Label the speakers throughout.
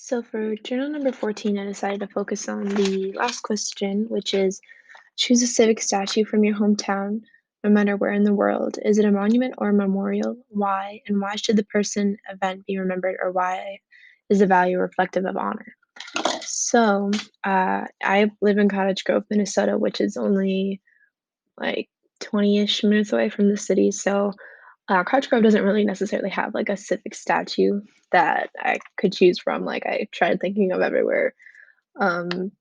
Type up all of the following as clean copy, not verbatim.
Speaker 1: So for journal number 14, I decided to focus on the last question, which is choose a civic statue from your hometown, no matter where in the world. Is it a monument or a memorial? Why? And why should the person event be remembered, or why is the value reflective of honor? So I live in Cottage Grove, Minnesota, which is only like 20-ish minutes away from the city. So Cottage Grove doesn't really necessarily have like a civic statue that I could choose from. Like I tried thinking of everywhere, um,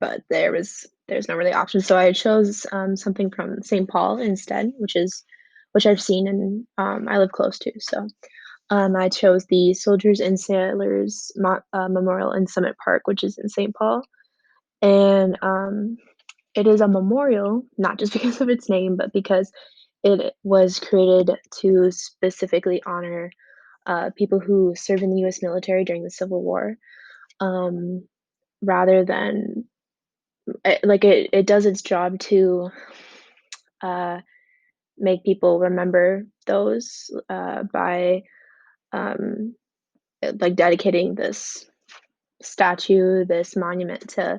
Speaker 1: but there's no really option. So I chose something from St. Paul instead, which I've seen and I live close to. So I chose the Soldiers and Sailors Memorial in Summit Park, which is in St. Paul, and it is a memorial, not just because of its name, but because it was created to specifically honor people who served in the U.S. military during the Civil War, um, rather than it does its job to uh, make people remember those by um, like dedicating this statue, this monument to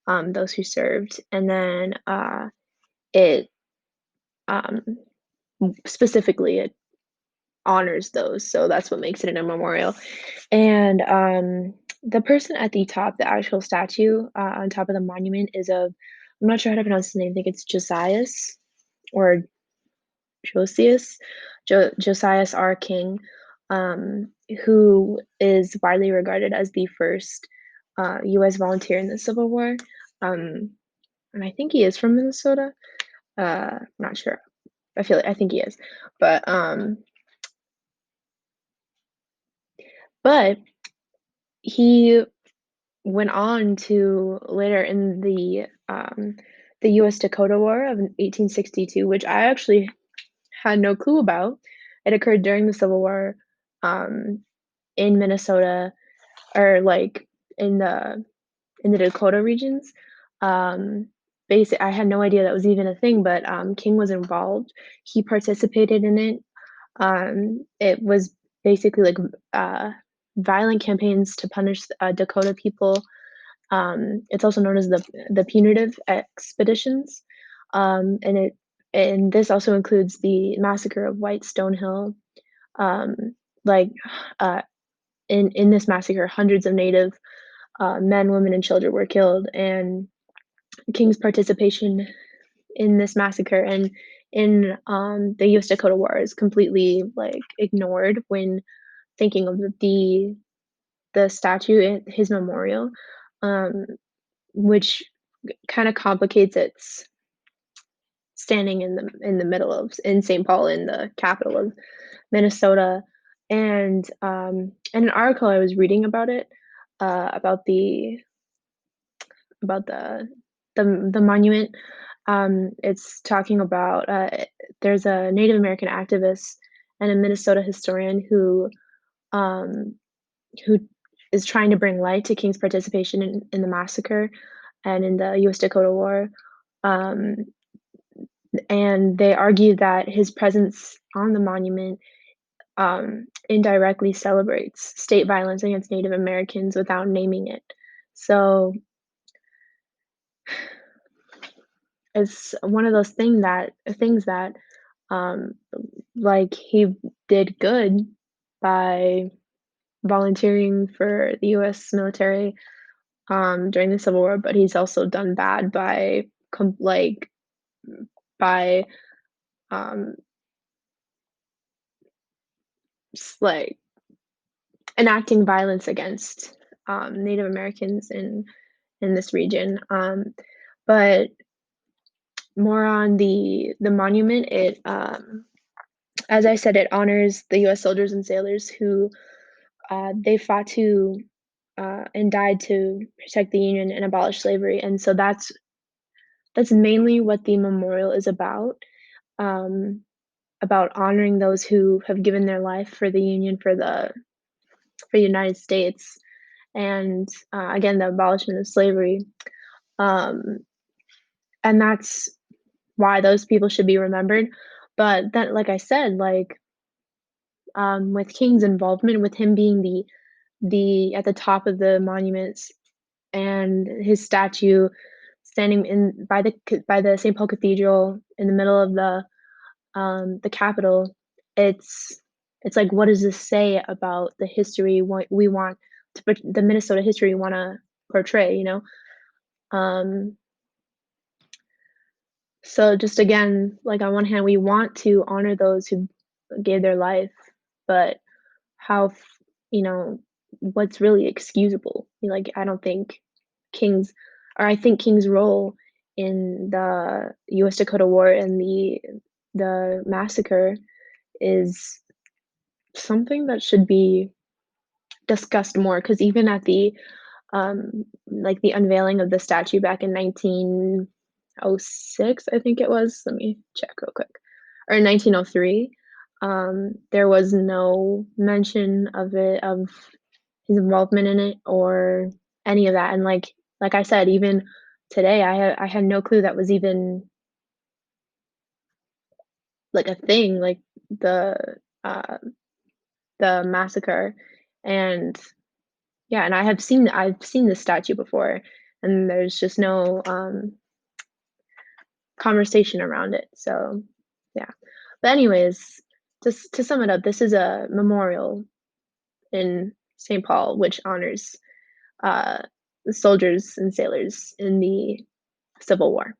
Speaker 1: those who served, and then it um, specifically it honors those, so that's what makes it a memorial. And the person at the top, the actual statue on top of the monument is of, I'm not sure how to pronounce his name. I think it's Josias or Josias, Josias R. King, who is widely regarded as the first U.S. volunteer in the Civil War. Um, and I think he is from Minnesota. Not sure. I think he is, but but he went on to later in the U.S. Dakota War of 1862, which I actually had no clue about. It occurred during the Civil War, um, in Minnesota, or like in the in the Dakota regions. Um, I had no idea that was even a thing, but King was involved. He participated in it. It was basically like uh, violent campaigns to punish Dakota people. It's also known as the punitive expeditions, and this also includes the massacre of White Stone Hill. Um, like uh, in this massacre, hundreds of Native men, women, and children were killed, and King's participation in this massacre and in the U.S. Dakota War is completely like ignored when thinking of the statue at his memorial, um, which kind of complicates its standing in the middle of in St. Paul, in the capital of Minnesota. And in an article I was reading about it, about the monument, it's talking about there's a Native American activist and a Minnesota historian um, who is trying to bring light to King's participation in the massacre and in the U.S. Dakota War. Um, and they argue that his presence on the monument indirectly celebrates state violence against Native Americans without naming it. So it's one of those things that um, like he did good by volunteering for the U.S. military during the Civil War, but he's also done bad by by um, like enacting violence against Native Americans in this region. But more on the monument, as I said, it honors the U.S. soldiers and sailors who they fought to and died to protect the Union and abolish slavery, and so that's mainly what the memorial is um, about honoring those who have given their life for the Union, for the United States, and again, the abolishment of slavery. Um, and that's why those people should be remembered. But then, like I said, with King's involvement, with him being the at the top of the monuments and his statue standing in by the St. Paul Cathedral in the middle of the Capitol, it's it's like, what does this say about the history what we want to the Minnesota history we wanna portray, you know? Um, so just again, like, on one hand, we want to honor those who gave their life, but how f you know, what's really excusable? Like, I don't think King's I think King's role in the US Dakota War and the massacre is something that should be discussed more. Because even at like, the unveiling of the statue back in 1906, I think it was, let me check real quick, or 1903, there was no mention of his involvement in it or any of that, and, like I said, even today, I had no clue that was even, like, a thing, like, the, uh the massacre, and yeah, and I've seen this statue before, and there's just no, conversation around it, so, yeah. But anyways, to sum it up, this is a memorial in St. Paul, which honors, uh, the soldiers and sailors in the Civil War.